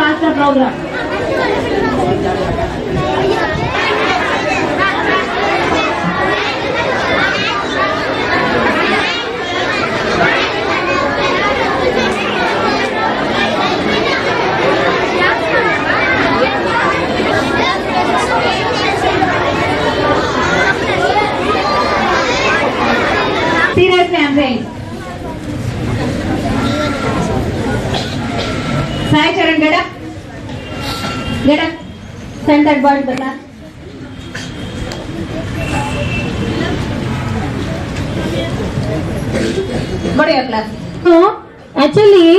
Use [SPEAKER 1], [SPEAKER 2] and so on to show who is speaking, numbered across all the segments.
[SPEAKER 1] Master program. Seriously, I'm saying. Sai Charan, get up. Get up. Send that boy to the class. Go to your class.
[SPEAKER 2] No, actually,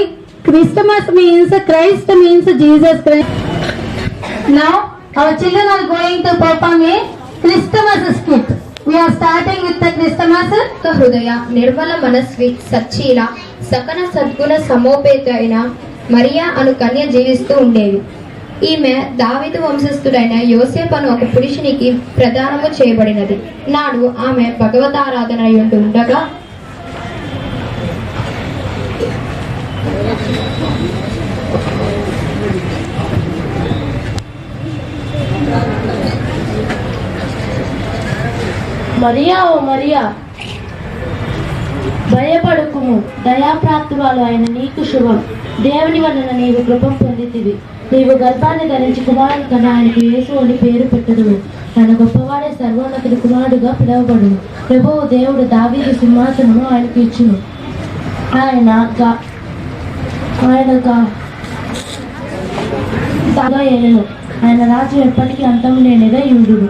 [SPEAKER 2] Christmas means Christ means Jesus Christ. Now, our children are going to perform a Christmas skit. We are starting with the Christmas.
[SPEAKER 3] హృదయ నిర్మల మనస్వి సచ్చీల సకన సద్గుణ సమోపేత అయిన మరియా అను కన్య జీవిస్తూ ఉండేవి. ఈమె దావీదు వంశస్థుడైన యోసేపు అను ఒక పురుషునికి ప్రదానము చేయబడినది. నాడు ఆమె భగవతారాధన అయ్యుండి ఉండగా
[SPEAKER 4] మరియా, ఓ మరియా, భయపడుకుము, దయాప్రాప్తురాలు అయిన నీకు శుభం. దేవుని వలన నీవు కృపం పొందితివి. నీవు గర్భాన్ని ధరించి కుమారుని కన్నా ఆయనకు యేసు అని పేరు పెట్టదువు. ఆయన గొప్పవాడే సర్వోన్నతుడి కుమారుడుగా పిలువబడును. ప్రభువు దేవుడు దావీదు సింహాసనము ఆయనకు ఇచ్చును. ఆయన రాజ్యం ఎప్పటికీ అంతం లేనిదే యుండును.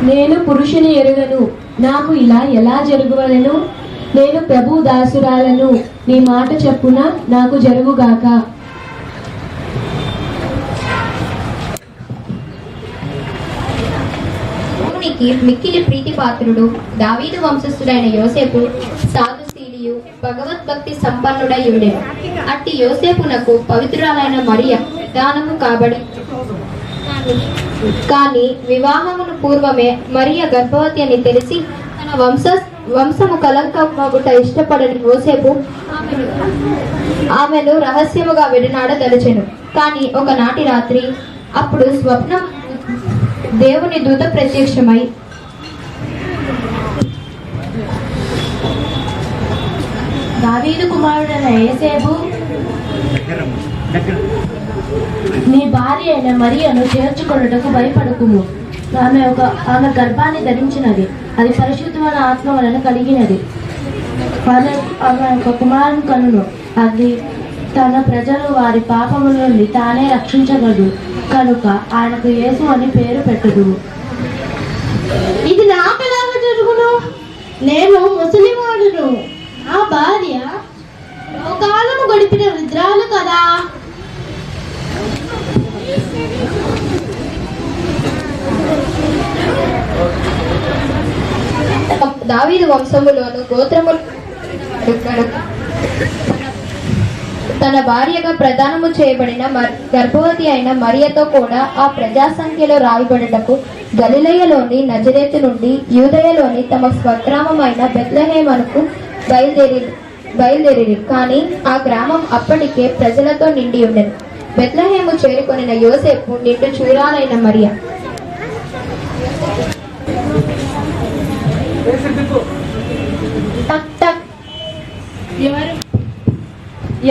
[SPEAKER 2] నేను పురుషుని ఎరుగను, నాకు ఇలా ఎలా జరుగువలెను? నేను ప్రభు దాసురాలను, నీ మాట చెప్పున నాకు జరుగుగాక.
[SPEAKER 3] దేవునికి మిక్కిలి ప్రీతిపాత్రుడు దావీదు వంశస్థుడైన యోసేపు సాధుశీలియు భగవద్భక్తి సంపన్నుడై ఉండెను. అట్టి యోసేపునకు పవిత్రురాలైన మరియ దానము కాబడి కానీ వివాహమును పూర్వమే మరియ గర్భవతి అని తెలిసి తన వంశము కలంకమగుట ఇష్టపడని యోసేపు ఆమెను రహస్యముగా విడనాడదలచెను. కానీ ఒకనాటి రాత్రి అప్పుడు స్వప్నం దేవుని దూత ప్రత్యక్షమై,
[SPEAKER 4] దావీదు కుమారుడైన యోసేపు, నీ భార్య అయిన మరియను చేర్చుకొనుటకు భయపడకుము. ఆమె గర్భాన్ని ధరించినది, అది పరిశుద్ధమైన ఆత్మ వలన కలిగినది. ఆమె ఒక కుమారుని కనును, అది తన ప్రజలు వారి పాపముల నుండి తానే రక్షించగలదు కనుక ఆయనకు యేసు అని పేరు పెట్టదు.
[SPEAKER 2] ఇది నాకెలాగా జరుగును? నేను ముసలివాడును, నా భార్య కాలము గడిపిన వృద్ధురాలు కదా.
[SPEAKER 3] దావీదు వంశములోను గోత్రములు తన భార్యగా ప్రదానము చేయబడిన గర్భవతి అయిన మరియతో కూడా ఆ ప్రజా సంఖ్యలో రాయబడుటకు గలిలయలోని నుండి యూదయలోని తమ స్వగ్రామమైన బెత్లెహేమునకు బయలుదేరి కానీ ఆ గ్రామం అప్పటికే ప్రజలతో నిండి ఉండెను. బెత్లెహేము చేరుకొనిన యోసేపు నిండు చూరాలైన మరియ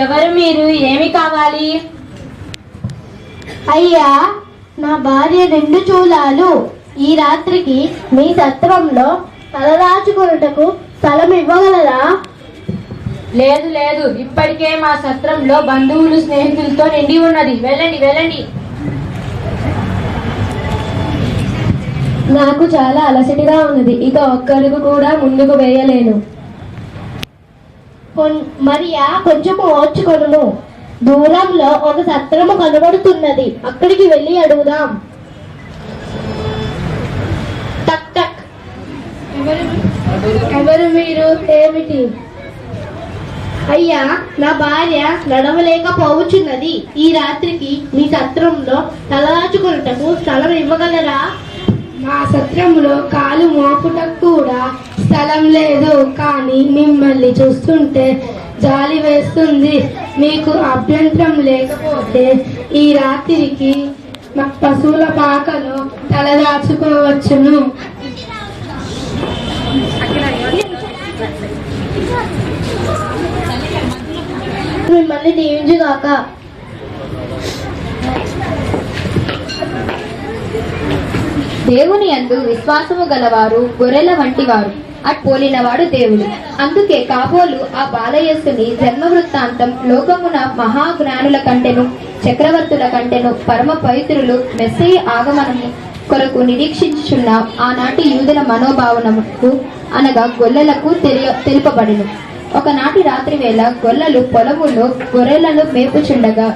[SPEAKER 4] ఎవరు మీరు? ఏమి కావాలి?
[SPEAKER 2] అయ్యా, నా భార్య నిండు చూలాలు. ఈ రాత్రికి మీ సత్రంలో తలదాచుకొనుటకు స్థలం ఇవ్వగలరా?
[SPEAKER 4] లేదు లేదు, ఇప్పటికే మా సత్రంలో బంధువులు స్నేహితులతో నిండి ఉన్నది. వెళ్ళండి వెళ్ళండి.
[SPEAKER 2] నాకు చాలా అలసటిగా ఉన్నది, ఇక ఒక్కడుగు కూడా ముందుకు వేయలేను. మరియా, కొంచెము ఓర్చుకొను. దూరంలో ఒక సత్రము కనబడుతున్నది, అక్కడికి వెళ్ళి అడుగుదాం. టక్ టక్. ఎవరు మీరు? ఏమిటి? అయ్యా, నా భార్య నడవలేకపోవచ్చున్నది. ఈ రాత్రికి మీ సత్రంలో తలదాచుకొనుటకు స్థలం ఇవ్వగలరా? మా సత్రంలో కాలు మోపుటకు కూడా స్థలం లేదు, కానీ మిమ్మల్ని చూస్తుంటే జాలి వేస్తుంది. మీకు అభ్యంతరం లేకపోతే ఈ రాత్రికి పశువుల పాకలో తలదాచుకోవచ్చును.
[SPEAKER 4] మిమ్మల్ని దీవించుగాక.
[SPEAKER 3] దేవుని యందు విశ్వాసము గలవారు గొర్రెల వంటి వారు అట్పోలినవాడు దేవుడు. అందుకే కాబోలు ఆ బాలయస్సుని జన్మ వృత్తాంతం లోకమున మహాజ్ఞానుల కంటెను చక్రవర్తుల కంటెను పరమ పవిత్రులు మెస్సయి ఆగమనము కొరకు నిరీక్షించుచున్న ఆనాటి యూదుల మనోభావనకు అనగా గొల్లలకు తెలుపబడిను. ఒకనాటి రాత్రి వేళ గొల్లలు పొలములో గొర్రెలను మేపుచుండగా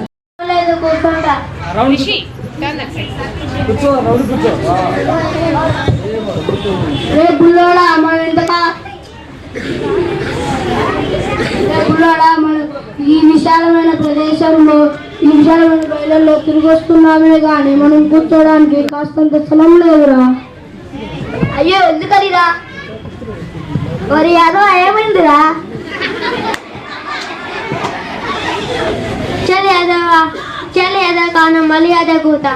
[SPEAKER 2] ఈ విశాలమైన ప్రదేశంలో ఈ విశాలమైన బయలులో తిరిగి వస్తున్నామే గాని మనం కూర్చోడానికి కాస్తంత స్థలం లేదురా.
[SPEAKER 4] అయ్యో ఎందుకనిరా? మరి యాదవ ఏమైందిరా? చలి యాదవ కాను మళ్ళీ యాదవ కూత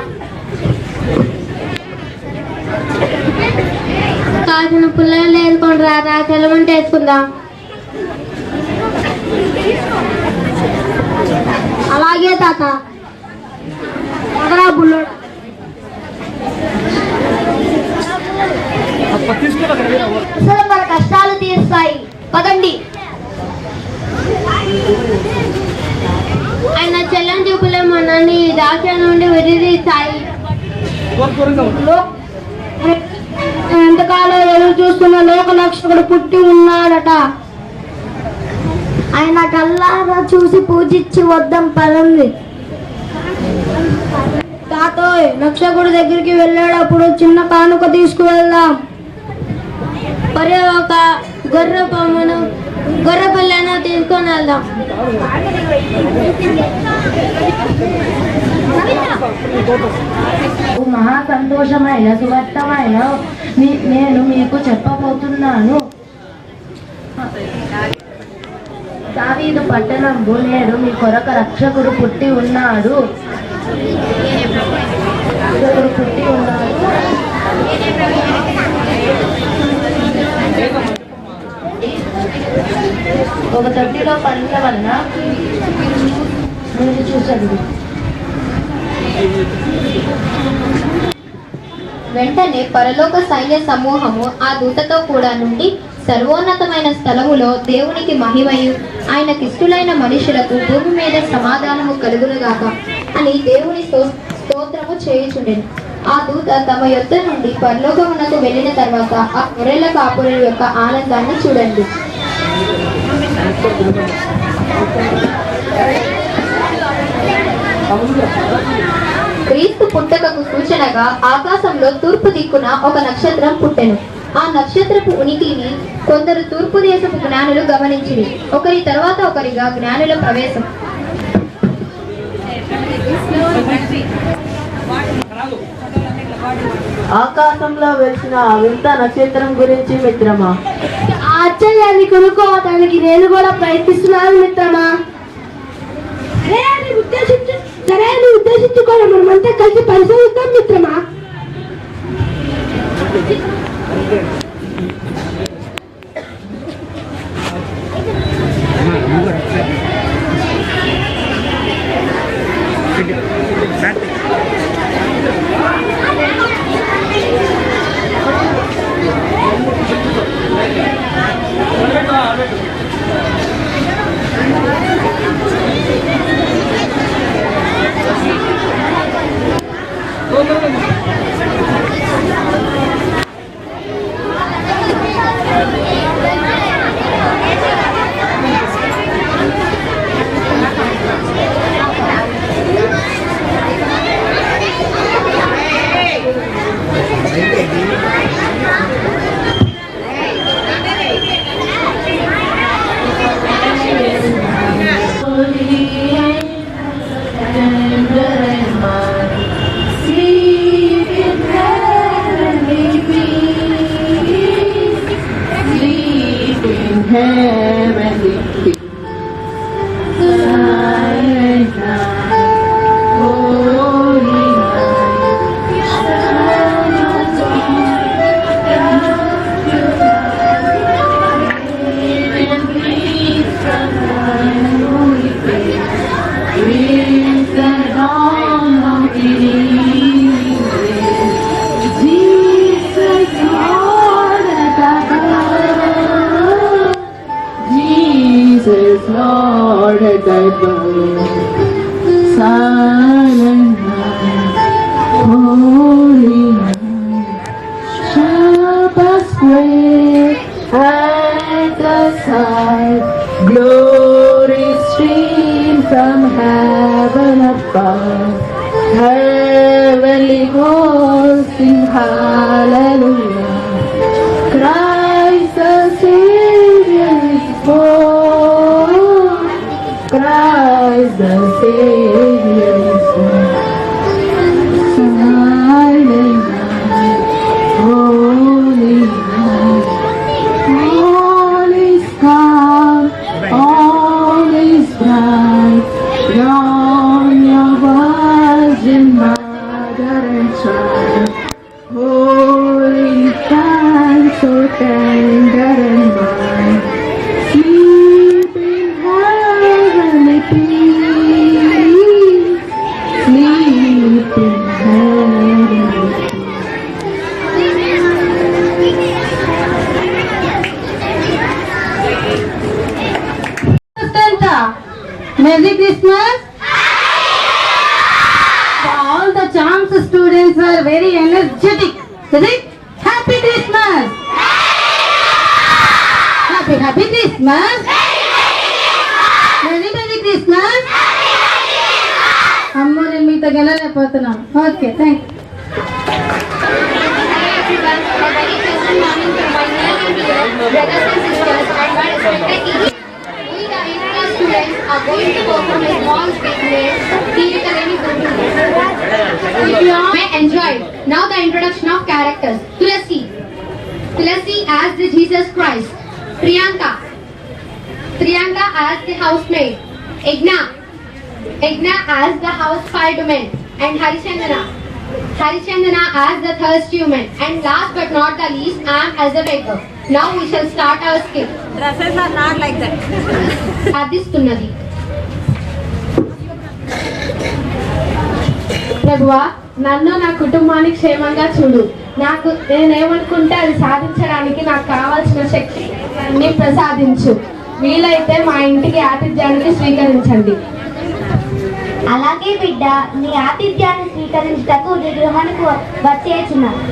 [SPEAKER 4] కాసిన పుల్లలు వేసుకొని రా సెలవుంటే వేసుకుందాం.
[SPEAKER 2] అలాగే తాత. బుల్లోడా
[SPEAKER 4] అసలు మన కష్టాలు తీరుస్తాయి పదండి. ఆయన చెల్లని చూపులే మనల్ని దాక్ష నుండి విడిదీస్తాయి.
[SPEAKER 2] ఎంతకాలం ఎదురు చూస్తున్న లోకలక్షకుడు పుట్టి ఉన్నాడట.
[SPEAKER 4] ఆయన కల్లారా చూసి పూజించి వద్దాం పదండి.
[SPEAKER 2] తాతోయ్, రక్షకుడి దగ్గరికి వెళ్ళేటప్పుడు చిన్న కానుక తీసుకువెళ్దాం.
[SPEAKER 4] మరి ఒక గొర్రె పిల్లను తీసుకొని వెళ్దాం.
[SPEAKER 5] మహా సంతోషమైన సువర్తమైన నేను మీకు చెప్పబోతున్నాను. దావీదు పట్టణంబు నేడు మీ కొరకు రక్షకుడు పుట్టి ఉన్నాడు. ఒక తొట్టిలో పండ్ల వలన మీరు చూసారు.
[SPEAKER 3] వెంటనే పరలోక సైన్య సమూహము ఆ దూతతో కూడా నుండి సర్వోన్నతమైన స్థలములో దేవునికి మహిమయు ఆయనకిష్టులైన మనుషులకు భూమి మీద సమాధానము కలుగునుగాక అని దేవుని స్తోత్రము చేయుచుండెను. ఆ దూత తమ యొద్ద నుండి పరలోకమునకు వెళ్ళిన తర్వాత ఆ గొర్రెల కాపురుల యొక్క ఆనందాన్ని చూడండి. క్రీస్తు పుట్టకకు సూచనగా ఆకాశంలో తూర్పు దిక్కున ఒక నక్షత్రం పుట్టెను. ఆ నక్షత్రపు ఉనికిని కొందరు తూర్పు దేశపు జ్ఞానులు గమనించిరి. ఒకరి తర్వాత ఒకరిగా జ్ఞానుల ప్రవేశం.
[SPEAKER 5] ఆకాశంలో వెలిసిన వింత నక్షత్రం గురించి మిత్రమా?
[SPEAKER 2] ఆశ్చర్యాన్ని కొనుక్కోవటానికి నేను కూడా ప్రయత్నిస్తున్నాను మిత్రమా. ఉద్దేశించుకోవడం మనమంతా కలిసి పరిశోధిద్దాం మిత్రమా.
[SPEAKER 5] head I bow. Silent night, holy night, sharp as gray at the side, glory stream from heaven above, heavenly hosts sing hallelujah, Christ the Savior is born, Christ the Savior is born. Silent night, holy night, all is calm, all is bright, round your virgin mother and child, holy time so tender and mild, sleep in heavenly peace, sleep in heavenly peace.
[SPEAKER 2] Santa, Merry Christmas. All the charms students are very energetic. Is it? Happy Christmas. Happy Christmas. Merry Christmas. అమ్మో నేను మీతో గెలలేకపోతున్నాను. Okay thank you.
[SPEAKER 3] Brothers and sisters, and my respected teachers, we the inter students are going to perform a small skit named Theaterani Guruni. If you all may enjoy. Now the introduction of characters. Tulasi as the Jesus Christ. Priyanka as the housemaid. Egna as the house firewoman. And Harichandana as the thirsty woman. And last but not the least, I am as a baker. Now we shall start our skit.
[SPEAKER 1] Dresses are not like that.
[SPEAKER 3] Adhistunnadi.
[SPEAKER 4] ప్రభువా, నన్ను నా కుటుంబాన్ని క్షేమంగా చూడు. నాకు నేనేమనుకుంటే అది సాధించడానికి నాకు కావాల్సిన శక్తి అన్ని ప్రసాదించు. వీలైతే మా ఇంటికి ఆతిథ్యానికి స్వీకరించండి.
[SPEAKER 6] అలాగే బిడ్డ, నీ ఆతిథ్యాన్ని స్వీకరించుటకు నీ గృహానికి వచ్చేచున్నాను.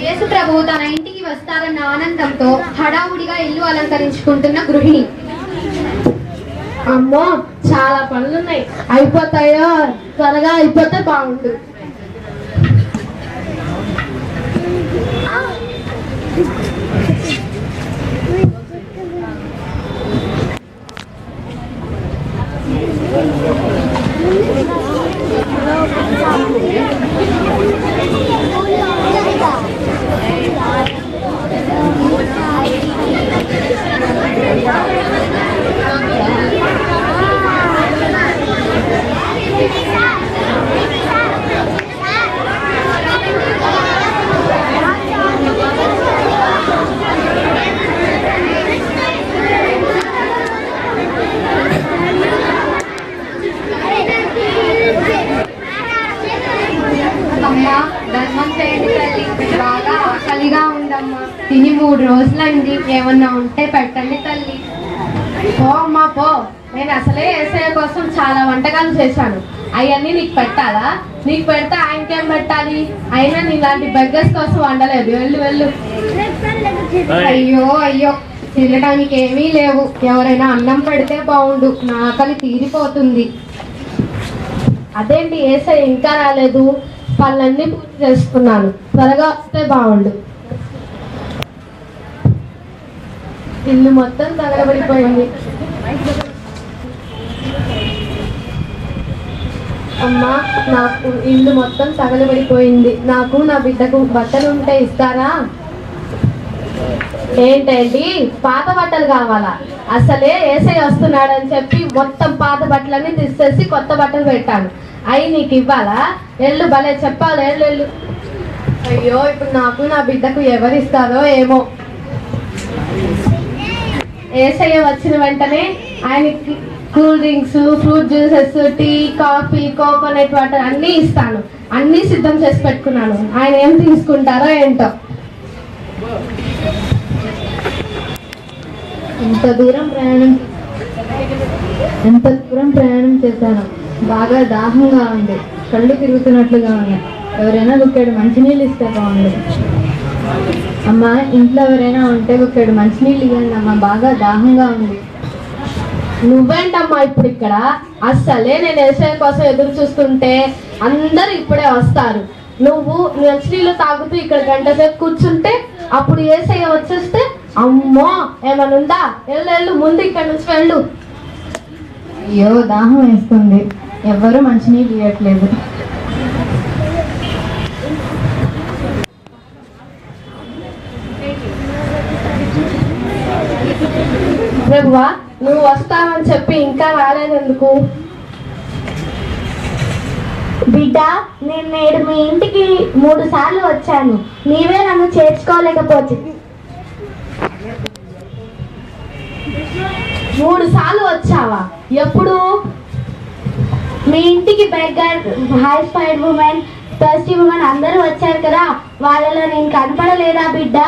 [SPEAKER 3] యేసు ప్రభు తన ఇంటికి వస్తారన్న ఆనందంతో హడావుడిగా ఇల్లు అలంకరించుకుంటున్న గృహిణి.
[SPEAKER 4] అమ్మో, చాలా పనులున్నాయి. అయిపోతాయో? త్వరగా అయిపోతే బాగుండు.
[SPEAKER 3] అమ్మా, ధర్మం చేయండి తల్లి, బాగా ఆకలిగా ఉందమ్మా. తిని 3 రోజులండి. ఏమన్నా ఉంటే పెట్టండి తల్లి.
[SPEAKER 4] పో అమ్మా పో. నేను అసలే ఏసయ్య కోసం చాలా వంటకాలు చేశాను. అవన్నీ నీకు పెట్టాలా? నీకు పెడితే ఆయనకేం పెట్టాలి? అయినా నీలాంటి బెగ్గర్స్ కోసం వండలేదు. వెళ్ళు.
[SPEAKER 3] అయ్యో తినడానికి ఏమీ లేవు. ఎవరైనా అన్నం పెడితే బాగుండు. నా ఆకలి తీరిపోతుంది.
[SPEAKER 4] అదేంటి ఏసయ్య ఇంకా రాలేదు? పనులన్నీ పూర్తి చేసుకున్నాను. త్వరగా వస్తే బాగుండు. ఇల్లు మొత్తం తగలబడిపోయింది. అమ్మా, నాకు ఇల్లు మొత్తం తగలబడిపోయింది. నాకు నా బిడ్డకు బట్టలు ఉంటే ఇస్తారా? ఏంటండి, పాత బట్టలు కావాలా? అసలే ఏసయ్య వస్తున్నాడని చెప్పి మొత్తం పాత బట్టలన్నీ తీసేసి కొత్త బట్టలు పెట్టాను. అవి నీకు ఇవ్వాలా? ఎల్లు, భలే చెప్పాలి. ఎల్లు. అయ్యో, ఇప్పుడు నాకు నా బిడ్డకు ఎవరిస్తారో ఏమో. ఏసయ్య వచ్చిన వెంటనే ఆయనకి cool drinks, fruit juices, tea, coffee, coconut water అన్నీ ఇస్తాను. అన్నీ సిద్ధం చేసి పెట్టుకున్నాను. ఆయన ఏం తీసుకుంటారో ఏంటో.
[SPEAKER 1] ఎంత దూరం ప్రయాణం చేశాను. బాగా దాహంగా ఉంది. కళ్ళు తిరుగుతున్నట్లుగా ఉన్నాయి. ఎవరైనా బుక్కెడు మంచినీళ్ళు ఇస్తే బాగుంది. అమ్మ, ఇంట్లో ఎవరైనా ఉంటే బుక్కెడు మంచినీళ్ళు ఇవ్వండి అమ్మ, బాగా దాహంగా ఉంది.
[SPEAKER 5] నువ్వేంటమ్మా ఇప్పుడు ఇక్కడ? అస్సలే నేను ఏసఐ కోసం ఎదురు చూస్తుంటే అందరు ఇప్పుడే వస్తారు. నువ్వు మంచినీళ్ళు తాగుతూ ఇక్కడ గంట సేపు కూర్చుంటే అప్పుడు ఏసఐ వచ్చేస్తే అమ్మో ఏమనుందా? వెళ్ళు ముందు ఇక్కడ నుంచి వెళ్ళు.
[SPEAKER 1] అయ్యో, దాహం వేస్తుంది. ఎవ్వరూ మంచినీళ్ళు ఇవ్వట్లేదు.
[SPEAKER 5] ప్రభువా, నువ్వు వస్తావని చెప్పి ఇంకా రాలేదెందుకు?
[SPEAKER 6] బిడ్డ, నేను నేడు మీ ఇంటికి 3 సార్లు వచ్చాను. నీవే నన్ను చేర్చుకోలేకపోతే.
[SPEAKER 5] 3 సార్లు వచ్చావా? ఎప్పుడు?
[SPEAKER 6] మీ ఇంటికి బెగ్గర్, హైస్పైడ్ ఉమెన్, థర్స్టీ ఉమెన్ అందరూ వచ్చారు కదా, వాళ్ళలో నేను కనపడలేదా బిడ్డ?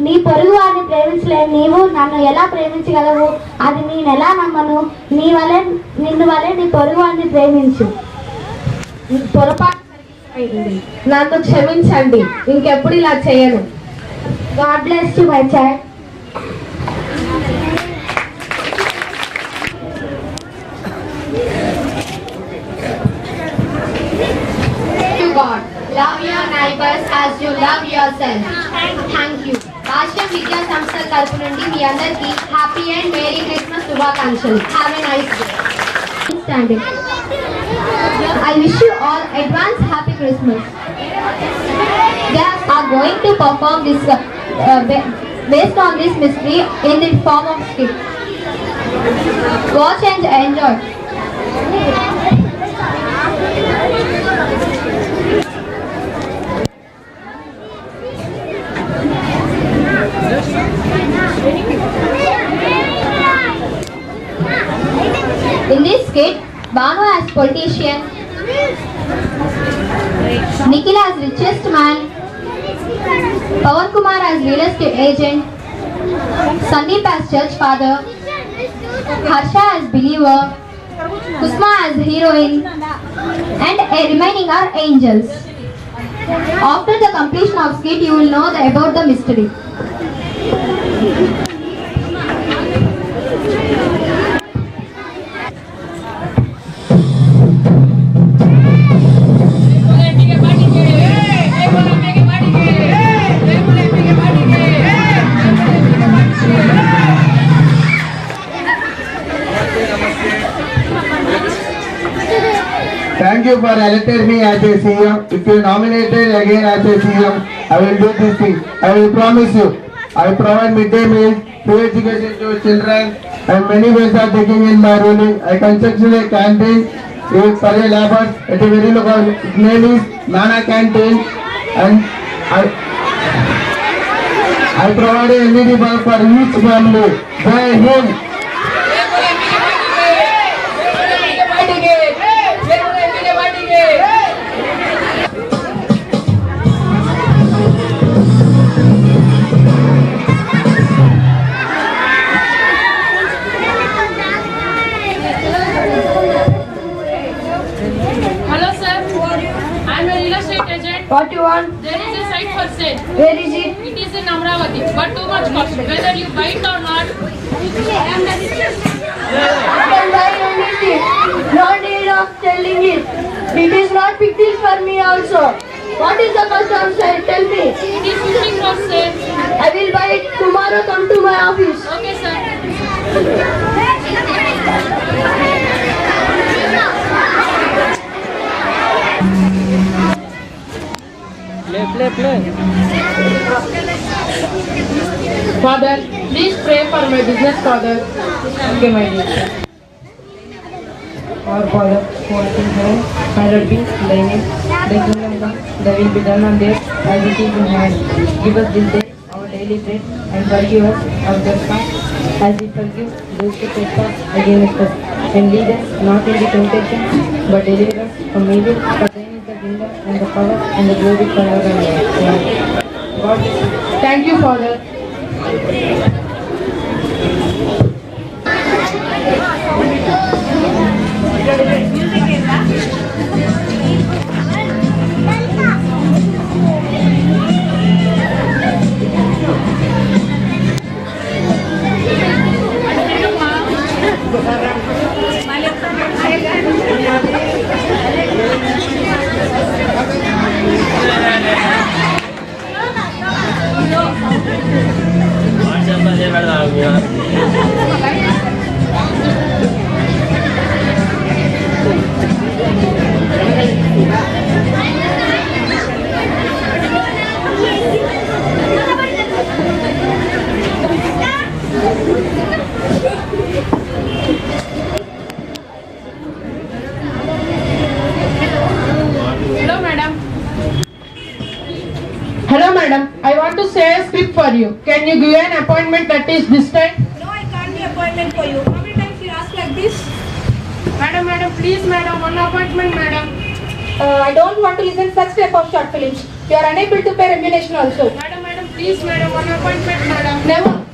[SPEAKER 6] నీ పొరుగు వారిని ప్రేమించలేని నీవు నన్ను ఎలా ప్రేమించగలవు? అది నేను ఎలా నమ్మను? నిన్ను వలె నీ పొరుగు వారిని ప్రేమించు.
[SPEAKER 5] పొరపాటు అయింది. నన్ను క్షమించండి. ఇంకెప్పుడు ఇలా చేయను.
[SPEAKER 6] God bless you my child.
[SPEAKER 3] God, love your neighbors as you love yourself. Thank you. రాష్ట్రం విద్యా సంస్థల తరపు నుండి మీ అందరికీ హ్యాపీ అండ్ మేరీ క్రిస్మస్ శుభాకాంక్షలు. Have a nice day. Standing. I wish you all advance happy Christmas. They are going to perform this based on this mystery in the form of skit. Watch and enjoy. In this skit, Banu as politician, Nikhil as richest man, Pawan Kumar as real estate agent, Sandeep as church father, Harsha as believer, Kusma as heroine, and remaining are angels. After the completion of skit, you will know about the mystery.
[SPEAKER 7] Thank you for electing me as a CM. If you nominated again as a CM, I will do this thing. I will promise you. I will provide midday meals, free education to children, and many ways are taking in my ruling. I constructed a canteen for a labour at a very local. Its name is Nana Canteen, and I provided a LED bulb for each family. Jai Hind.
[SPEAKER 8] Hello sir, I am a real estate agent.
[SPEAKER 5] What you want?
[SPEAKER 8] There is a site for sale.
[SPEAKER 5] Where is it?
[SPEAKER 8] It is in Amravati, but too much cost. Whether you buy it or not,
[SPEAKER 5] I can buy anything. No need of telling it. It is not big deal for me also. What is the cost of sale? Tell me.
[SPEAKER 8] it is 50 crores sale.
[SPEAKER 5] I will buy it tomorrow. Come to my office.
[SPEAKER 8] Okay sir.
[SPEAKER 9] Father, please pray for my business, Father. Okay, my dear. Our Father, who art in heaven, hallowed be thy name. Thy kingdom come, thy will be done on earth as it is in heaven. Give us this day our daily bread, and forgive us our trespasses, as we forgive those who trespass against us. And lead us not into temptation, but deliver us from evil. For thine is the kingdom, and the power, and the glory forever and ever. Amen. God bless you. Thank you, Father.
[SPEAKER 8] Hello, madam.
[SPEAKER 5] Hello, madam. I want to say a script for you. Can you give an appointment at least this time?
[SPEAKER 10] No, I can't be appointment for you. How many times you ask like this?
[SPEAKER 8] Madam, please, madam, one appointment, madam.
[SPEAKER 10] I don't want to listen such type of short films. You are unable to pay remuneration also.
[SPEAKER 8] Madam, please, madam, one appointment, madam.
[SPEAKER 10] Never.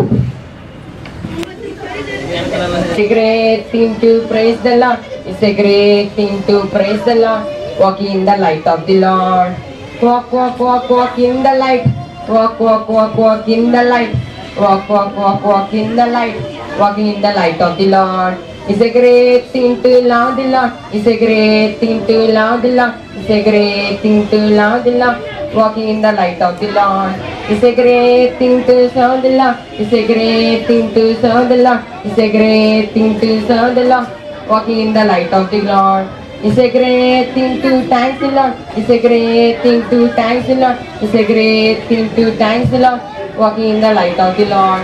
[SPEAKER 9] It's a great thing to praise the Lord. It's a great thing to praise the Lord. Walking in the light of the Lord. Walk, walk, walk, walk in the light. Walk, walk, walk, walk in the light. Walk, walk, walk, walk in the light. Walking in the light of the Lord. It's a great thing to love the Lord. It's a great thing to love the Lord. It's a great thing to love the Lord. Walking in the light of the Lord. It's a great thing to serve the Lord. It's a great thing to serve the Lord. It's a great thing to serve the Lord. Walking in the light of the Lord. It's a great thing to thank the Lord. It's a great thing to thank the Lord. It's a great thing to thank the Lord. Walking in the light of the Lord.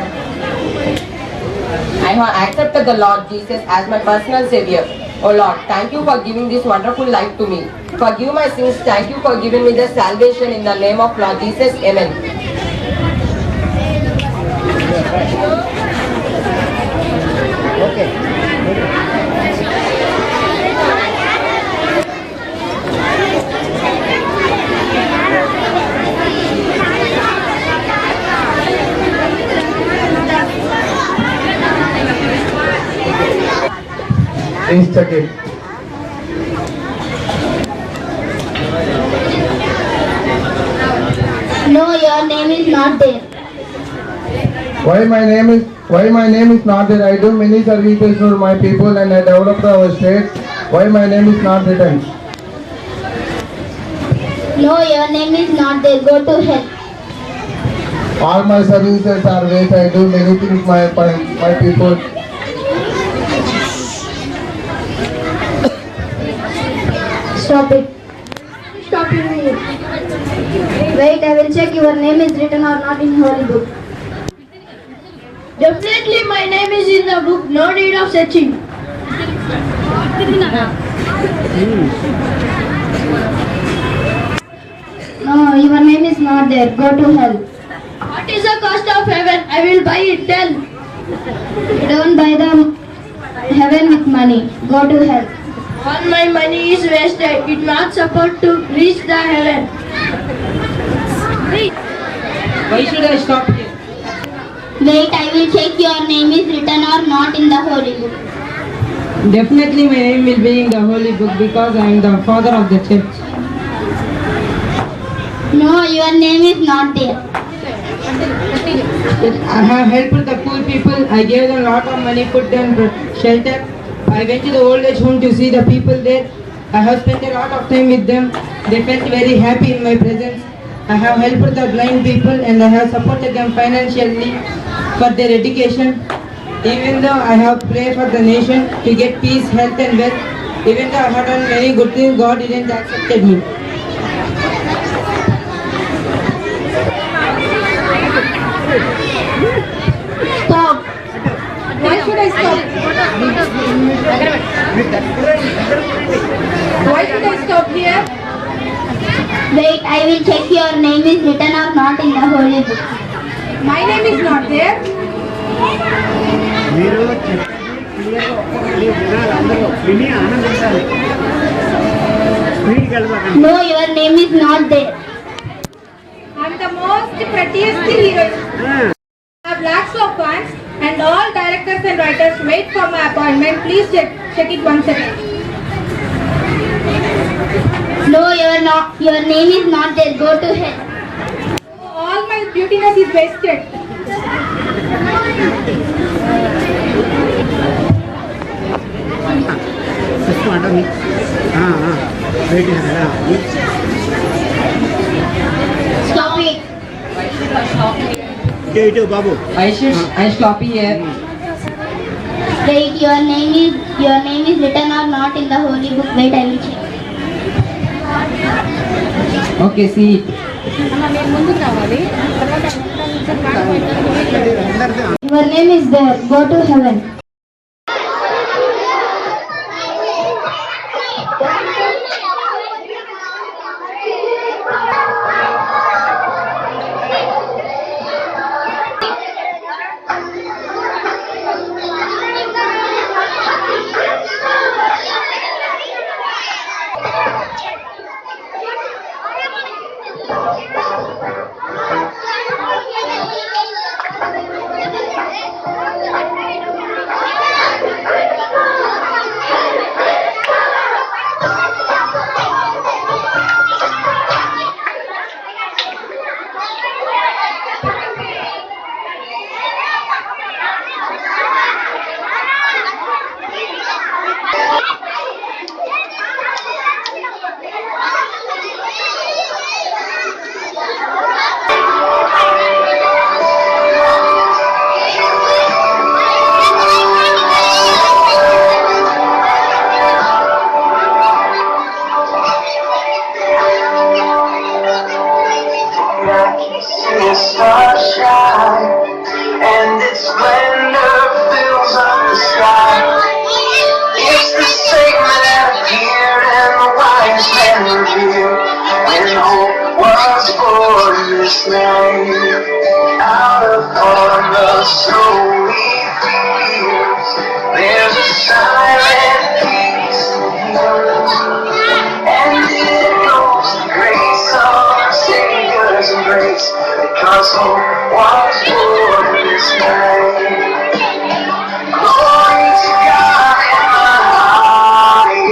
[SPEAKER 9] I have accepted the Lord Jesus as my personal Savior. Oh Lord, thank you for giving this wonderful life to me. Forgive my sins. Thank you for giving me the salvation in the name of Lord Jesus. Amen.
[SPEAKER 7] Please check it.
[SPEAKER 6] No, your name is not there.
[SPEAKER 7] Why my name is not there? I do many services for my people and I developed our state. Why my name is not written?
[SPEAKER 6] No, your name is not there. Go to hell.
[SPEAKER 7] All my services are waste. I do many things my people.
[SPEAKER 6] Stop it. Stop it. Wait, I will check your name is written or not in Holy Book.
[SPEAKER 5] Definitely my name is in the book. No need of searching.
[SPEAKER 6] No, your name is not there. Go to hell.
[SPEAKER 5] What is the cost of heaven? I will buy it. Tell.
[SPEAKER 6] Don't buy the heaven with money. Go to hell.
[SPEAKER 5] All my money is wasted. It not supposed to reach the heaven.
[SPEAKER 9] Why should I stop here?
[SPEAKER 6] Wait, I will check your name is written or not in the Holy Book.
[SPEAKER 9] Definitely my name will be in the Holy Book because I am the father of the church.
[SPEAKER 6] No, your name is not there.
[SPEAKER 9] I have helped the poor people. I gave them a lot of money, put them shelter. I went to the old age home to see the people there. I have spent a lot of time with them. They felt very happy in my presence. I have helped the blind people and I have supported them financially for their education. Even though I have prayed for the nation to get peace, health and wealth, even though I have done many good things, God didn't accept me.
[SPEAKER 10] Stop. Why should I stop? Why should I stop here?
[SPEAKER 6] Wait, I will check your name is written or not in the Holy Book.
[SPEAKER 10] My name is not there.
[SPEAKER 6] No, your name is not there.
[SPEAKER 10] I am the most prettiest heroine. I have lakhs of fans and all directors and writers wait for my appointment. Please check it once again.
[SPEAKER 6] No, your name is not there. Go to hell.
[SPEAKER 10] All my beautiness is wasted.
[SPEAKER 6] Stop it.
[SPEAKER 9] I stop here.
[SPEAKER 6] Wait, your name is written or not in the holy book? Wait, I will check.
[SPEAKER 9] Okay, see.
[SPEAKER 6] Your name is there. Go to heaven.
[SPEAKER 11] And its splendor fills up the sky. It's the same that appeared and the wise men revealed when hope was born this night. Out upon the snowy fields, there's a silent peace and it knows the grace of our Savior's embrace, because hope was born this night. Glory to God in the highest,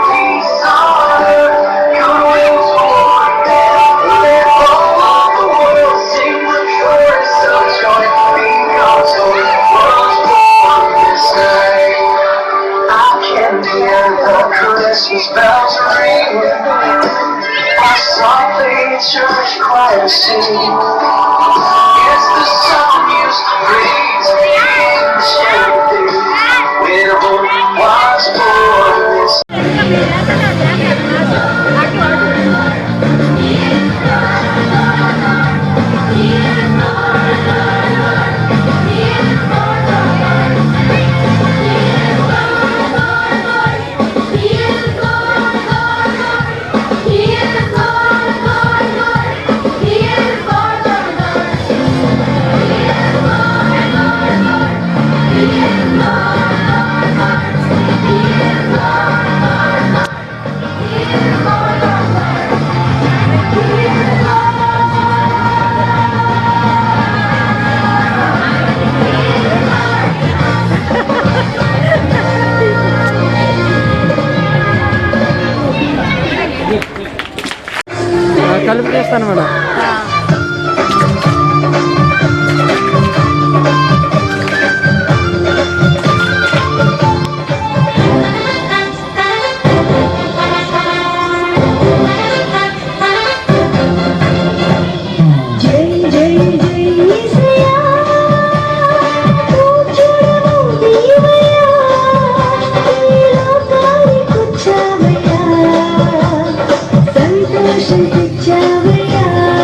[SPEAKER 11] peace on earth, goodwill toward men. Let all the world sing the chorus of joy, because hope was born this night. I can hear the Christmas bells ring, our softly church choir sing. It's the song used to praise the ancient days, when hope was born this
[SPEAKER 12] కలుపు చేస్తాను madam.
[SPEAKER 6] సంతోషం తెచ్చావయ్యా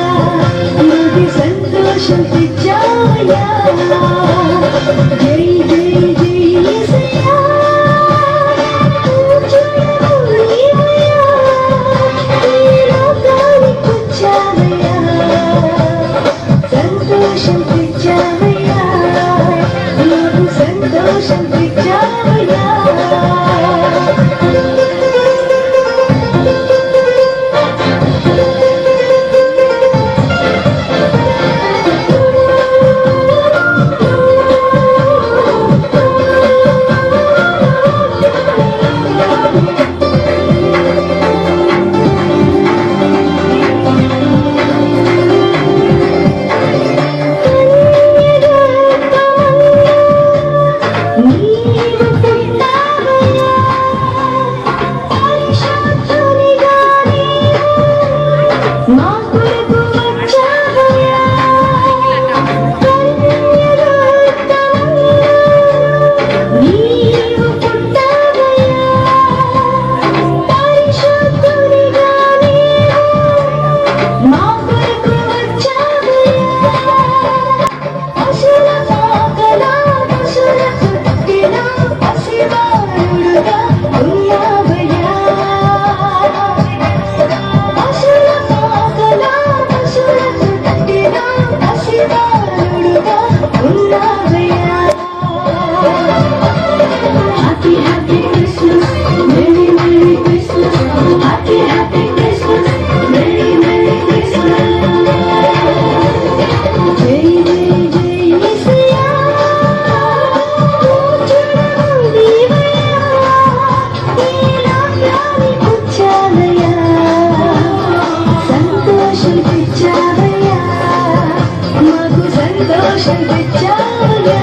[SPEAKER 11] తెచ్చావయ్యా. Happy happy Christmas, Merry Merry Christmas, Happy happy Christmas, Merry Merry Christmas. జై జై జై యేసయ్యా, పూజలు నీవయ్యా, ఈ లోకానికి వచ్చావయ్యా, సంతోషం తెచ్చావయ్యా, మాకు సంతోషం తెచ్చావయ్యా.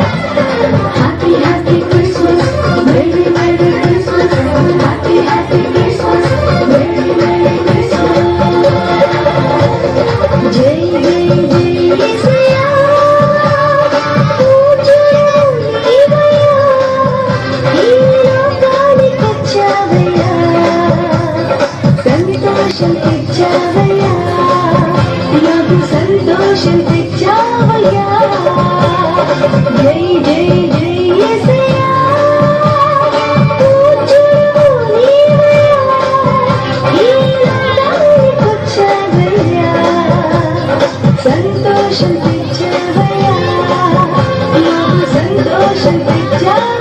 [SPEAKER 11] Happy happy Christmas, Merry Merry Christmas, Happy happy Christmas, Merry Merry Christmas. జై జై జై యేసయ్యా, పూజలు నీవయ్యా, ఈ లోకానికి వచ్చావయ్యా, సంతోషం తెచ్చావయ్యా, నాకు సంతోషం తెచ్చావయ్యా. జై జై జై యేసయ్యా, పూజలు నీవయ్యా, ఈ లోకానికి వచ్చావయ్యా, సంతోషం తెచ్చావయ్యా, నాకు సంతోషం తెచ్చావయ్యా.